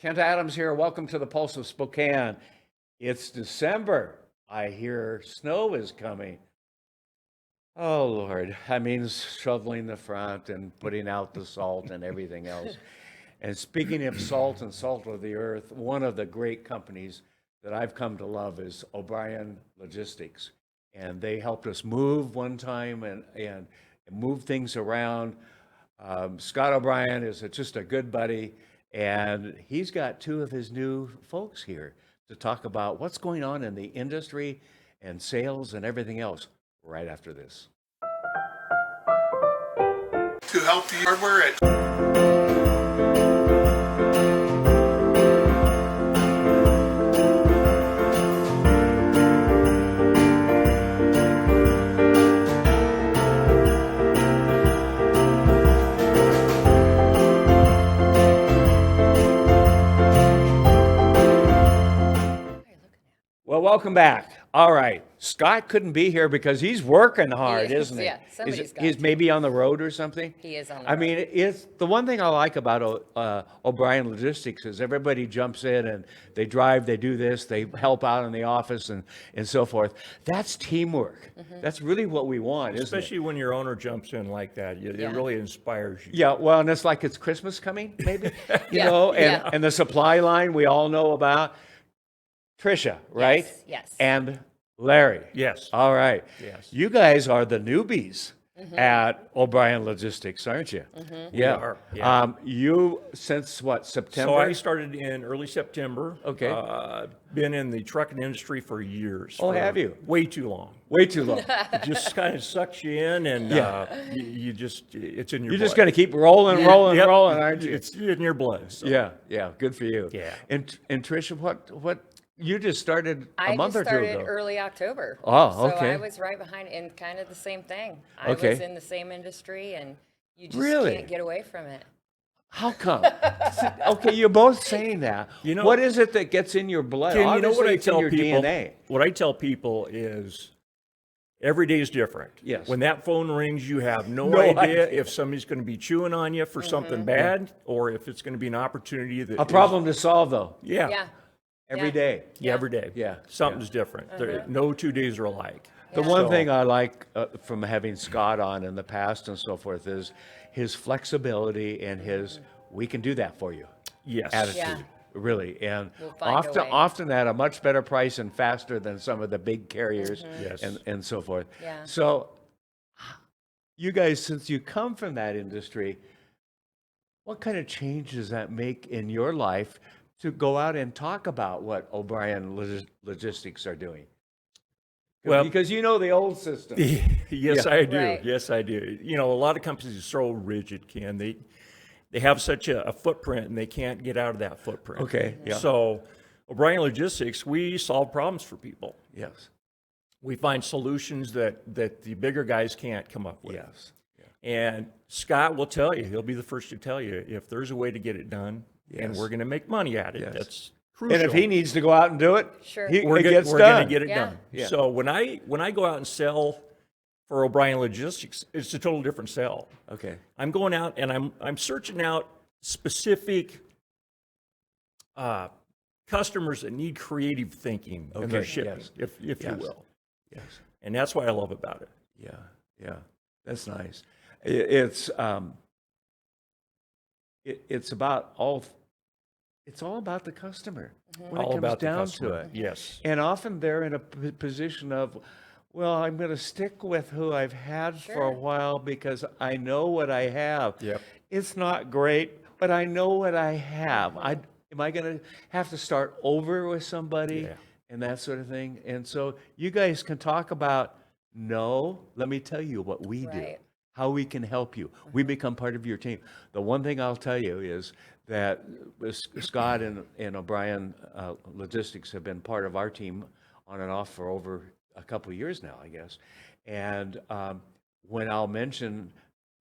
Kent Adams here. Welcome to the Pulse of Spokane. It's December. I hear snow is coming. Oh, Lord. That means shoveling the front and putting out the salt and everything else. And speaking of salt and salt of the earth, one of the great companies that I've come to love is O'Brien Logistics. And they helped us move one time and move things around. Scott O'Brien is just a good buddy, and he's got two of his new folks here to talk about what's going on in the industry and sales and everything else right after this. To help the hardware. Well, welcome back. All right. Scott couldn't be here because he's working hard, is, isn't he? yeah. Somebody's got He's to. maybe on the road or something. He is on the I road. mean, it's the one thing I like about O'Brien Logistics is everybody jumps in and they drive, they do this, they help out in the office and so forth. That's teamwork. That's really what we want, isn't it? Especially when your owner jumps in like that, it Yeah. really inspires you. Yeah, well, and it's like it's Christmas coming, maybe, you Yeah, know, and, yeah. and the supply line we all know about. Trisha, right? yes. And Larry. Yes. All right. Yes. You guys are the newbies at O'Brien Logistics, aren't you? Yeah. are, yeah. You since what, September? So I started in early September. Okay. Been in the trucking industry for years. Oh, for have you? Way too long. Way too long. It just kind of sucks you in, and Yeah. you just it's in your. You're just blood. going to keep rolling, Yeah. rolling, Yep. rolling, aren't you? It's in your blood. So. Yeah. Good for you. Yeah. And Trisha, what you just started a I month just or two started ago. early October. Oh, okay. So I was right behind in kind of the same thing. I Okay. was in the same industry, and you just Really? can't get away from it. How come? Okay, you're both saying that. You know- what is it that gets in your blood? Ken, you know Obviously, what I it's in tell your people? DNA. What I tell people is every day is different. Yes. When that phone rings, you have no, No idea idea. if somebody's going to be chewing on you for something bad or if it's going to be an opportunity that A problem to solve, though, Yeah. Yeah. every Yeah. day. Yeah, every day. Yeah. Something's different. No 2 days are alike. The Yeah. one So- thing I like from having Scott on in the past and so forth is his flexibility and his "we can do that for you" Yes. attitude. Yeah. Really, and We'll find a way. often at a much better price and faster than some of the big carriers Yes. and so forth. Yeah. So, you guys, since you come from that industry, what kind of change does that make in your life to go out and talk about what O'Brien Logistics are doing? Well- because you know the old system. Yes, Yeah. I do. Right. Yes, I do. You know, a lot of companies are so rigid, Ken. They have such a footprint and they can't get out of that footprint. Okay, yeah. So, O'Brien Logistics, we solve problems for people. Yes. We find solutions that the bigger guys can't come up with. Yes. And Scott will tell you, he'll be the first to tell you if there's a way to get it done and Yes. we're going to make money at it. Yes. That's crucial. And if he needs to go out and do it, Sure. we're it going gets to done. get it Yeah. done. Yeah. So when I go out and sell for O'Brien Logistics, it's a total different sell. Okay. I'm going out and I'm searching out specific customers that need creative thinking in their Okay, shipping, yes. if you Yes. will. Yes. And that's what I love about it. Yeah. That's nice. It's it's about all. It's all about the customer when All it comes about the down customer. to it. Yes. And often they're in a position of, well, I'm going to stick with who I've had for a Sure. while because I know what I have. Yep. It's not great, but I know what I have. Am I going to have to start over with somebody Yeah. and that sort of thing? And so you guys can talk about, no, let me tell you what we do, Right. how we can help you. We become part of your team. The one thing I'll tell you is that Scott and O'Brien Logistics have been part of our team on and off for over a couple of years now, I guess. And when I'll mention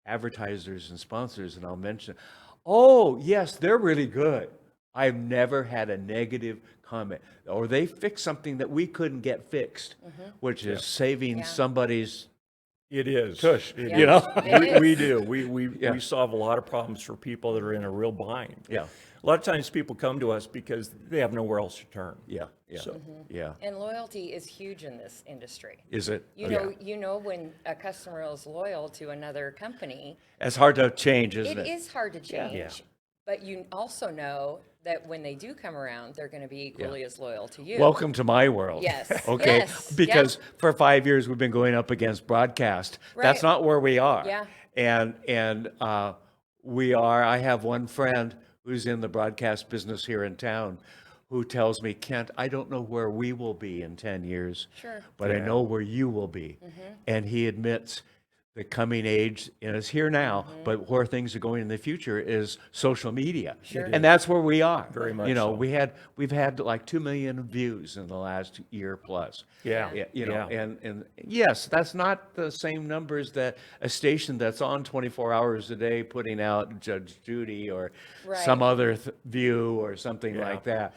advertisers and sponsors, and I'll mention, oh, yes, they're really good. I've never had a negative comment. Or they fixed something that we couldn't get fixed, which is saving Yeah. somebody's It is. Tush, It you know? is. It is. We do. We Yeah. solve a lot of problems for people that are in a real bind. Yeah. A lot of times people come to us because they have nowhere else to turn. Yeah, yeah, So- yeah. And loyalty is huge in this industry. Is it? You know when a customer is loyal to another company, It's hard to change, isn't it it? is hard to change. Yeah. But you also know that when they do come around, they're going to be equally as loyal to you. Welcome to my world. Yes, Okay. yes, Because for 5 years we've been going up against broadcast. That's Right. not where we are. Yeah. And we are. I have one friend who's in the broadcast business here in town, who tells me, Kent, I don't know where we will be in 10 years, Sure. but I know where you will be. And he admits the coming age, and it's here now, but where things are going in the future is social media. Sure. And that's where we are. Very much You know, so. we've had like 2 million views in the last year plus. Yeah. Yeah, you know, Yeah. and yes, that's not the same numbers that a station that's on 24 hours a day putting out Judge Judy or some Right. other view or something Yeah. like that.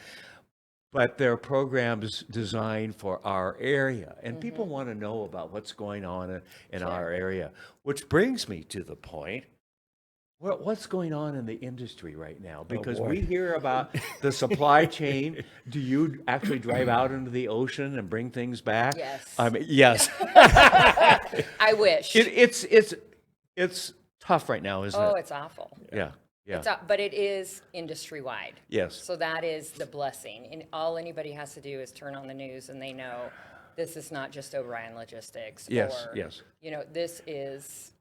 But they're programs designed for our area, and Mm-hmm. people want to know about what's going on in our area. Which brings me to the point. What's going on in the industry right now? Because boy. we hear about the supply chain. Do you actually drive out into the ocean and bring things back? Yes. I mean, yes. I wish. It's tough right now, isn't Oh, it? it's awful. Yeah. Yeah. But it is industry wide. Yes. So that is the blessing. And all anybody has to do is turn on the news and they know this is not just O'Brien Logistics. Yes, Or, yes. You know, this is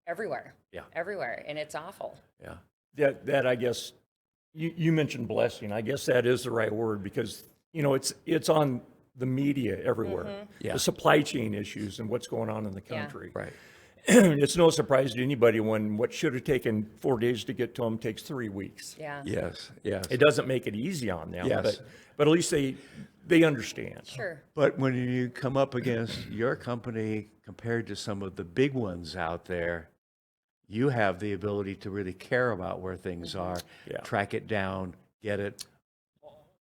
everywhere. Yeah. Everywhere. And it's awful. Yeah. That I guess, you mentioned blessing. I guess that is the right word because, you know, it's on the media everywhere. Yeah. The supply chain issues and what's going on in the Yeah. country. Right. It's no surprise to anybody when what should have taken 4 days to get to them takes 3 weeks. Yeah. Yes. Yes. It doesn't make it easy on them, Yes. but at least they understand. Sure. But when you come up against your company compared to some of the big ones out there, you have the ability to really care about where things are, Yeah. track it down, get it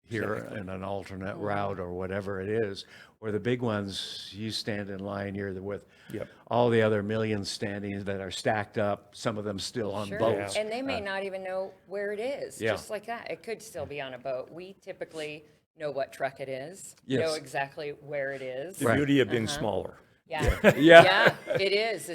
here in an alternate route or whatever it is. Where the big ones, you stand in line, you're with Yep. all the other millions standing that are stacked up, some of them still on Sure. boats. And they may not even know where it is. Yeah. Just like that. It could still be on a boat. We typically know what truck it is, Yes. know exactly where it is. The Right. beauty of being smaller. Yeah. Yeah. Yeah, it is.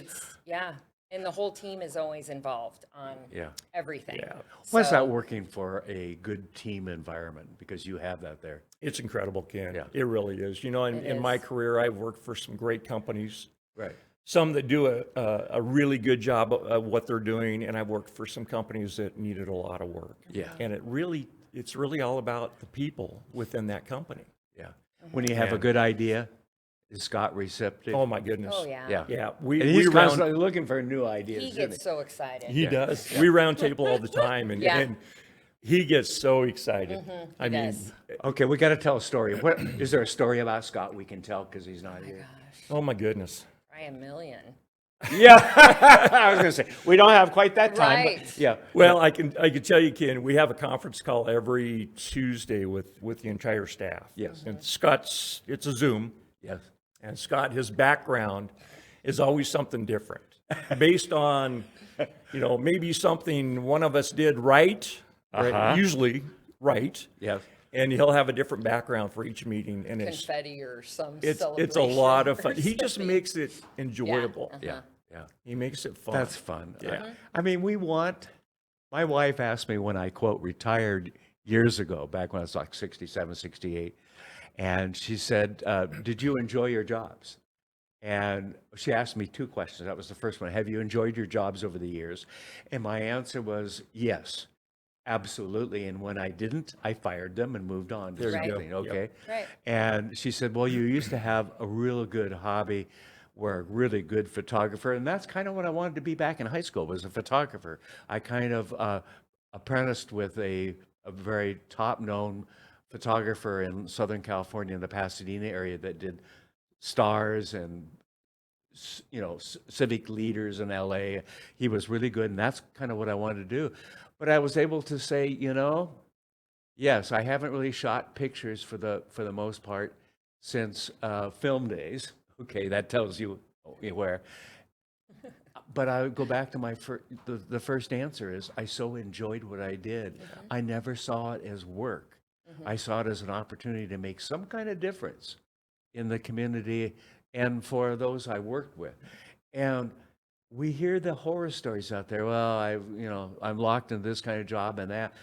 Yeah. And the whole team is always involved on Yeah. everything. Yeah. What's So- that working for a good team environment? Because you have that there. It's incredible, Ken. Yeah. It really is. You know, It in my is. career, I've worked for some great companies. Right. Some that do a really good job of what they're doing, and I've worked for some companies that needed a lot of work. Yeah. And it's really all about the people within that company. Yeah. When you have a And- good idea, is Scott receptive? Oh my goodness. Oh, yeah. Yeah. Yeah. And We he's round, constantly looking for new ideas. He isn't gets so excited. he does. We round table all the time, and, Yeah. and he gets so excited. I mean, does. Okay, we got to tell a story. What is there a story about Scott we can tell because he's not here? oh my goodness. Try a million. Yeah, I was going to say we don't have quite that time. Right. But yeah. Well, I can tell you, Ken, we have a conference call every Tuesday with the entire staff. Yes. And it's a Zoom. Yes. And Scott, his background is always something different based on, maybe something one of us did right, usually right. Yes. And he'll have a different background for each meeting. And Confetti or some it's a celebration lot of or fun. He just something. makes it enjoyable. Yeah. Yeah. He makes it fun. That's fun. Yeah. I mean, my wife asked me when I, quote, retired years ago, back when I was like 67, 68, and she said, did you enjoy your jobs? And she asked me two questions. That was the first one. Have you enjoyed your jobs over the years? And my answer was yes, absolutely. And when I didn't, I fired them and moved on to There you go. something, okay? Right. And she said, well, you used to have a real good hobby, were a really good photographer. And that's kind of what I wanted to be back in high school, was a photographer. I kind of apprenticed with a very top-known photographer in Southern California in the Pasadena area that did stars and civic leaders in LA. He was really good, and that's kind of what I wanted to do. But I was able to say, yes, I haven't really shot pictures for the most part since film days. Okay, that tells you where. But I would go back to my the first answer is I so enjoyed what I did. I never saw it as work. I saw it as an opportunity to make some kind of difference in the community and for those I worked with. And we hear the horror stories out there. Well, I'm locked in this kind of job and that.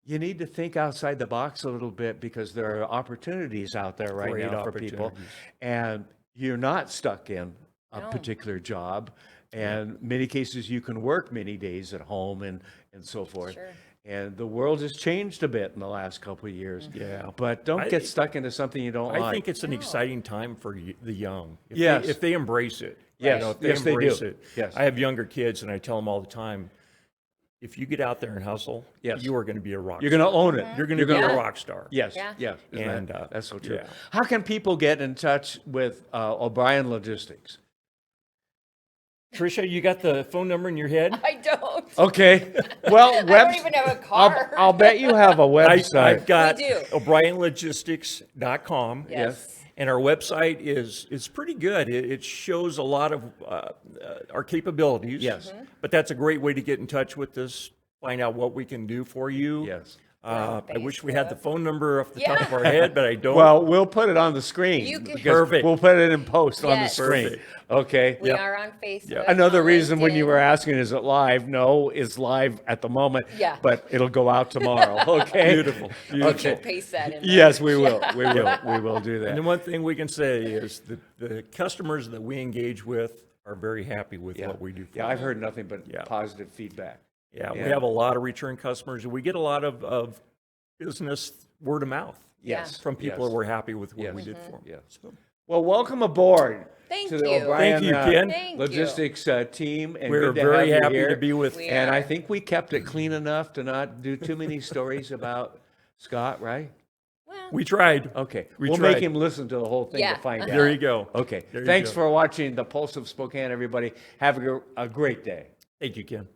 You need to think outside the box a little bit because there are opportunities out there right Great now for people. opportunities. And you're not stuck in a No. particular job. And many cases you can work many days at home and so forth. Sure. And the world has changed a bit in the last couple of years. Yeah. But don't I- get stuck into something you don't I like. think it's an exciting time for the young. If Yes. if they embrace it. Yes. If they Yes, they do. embrace it. Yes. I have younger kids, and I tell them all the time, if you get out there and hustle, Yes. you are going to be a rock You're star. going to own it. You're going to be gonna- a rock star. Yes, Yeah. yes. Isn't And, that- that's so true. yeah. How can people get in touch with O'Brien Logistics? Trisha, you got the phone number in your head? I don't. Okay. Well, I don't even have a car. I'll bet you have a website. I've got We do. O'BrienLogistics.com. Yes. And our website is pretty good. It shows a lot of our capabilities. Yes. Mm-hmm. But that's a great way to get in touch with us, find out what we can do for you. Yes. I wish we had the Facebook. phone number off the top Yeah. of our head, but I don't. Well, we'll put it on the screen. You can- because Perfect. We'll put it in post on the Yes. screen. Perfect. Okay. We are on Facebook. Another on reason when you LinkedIn. were asking, is it live? No, it's live at the moment. Yeah. But it'll go out tomorrow. Okay. Beautiful. You Beautiful. can paste that in. there. Yes, we will. We will. We will do And that. the one thing we can say is that the customers that we engage with are very happy with what we do for Yeah, them. I've heard nothing but Yeah. positive feedback. Yeah, we Yeah. have a lot of return customers, and we get a lot of business word of mouth Yes. from people yes. that were happy with what Yes. we did for them. Yes. So, Well, welcome aboard Thank to the you. O'Brien Thank you, Ken. Thank you. Logistics team. And we're good to very have you happy here. to be with. We And are. I think we kept it clean enough to not do too many stories about Scott, right? Well, We tried. Okay. We We'll tried. make him listen to the whole thing Yeah. to find out. There you go. Okay. There you Thanks go. for watching the Pulse of Spokane, everybody. Have a great day. Thank you, Ken.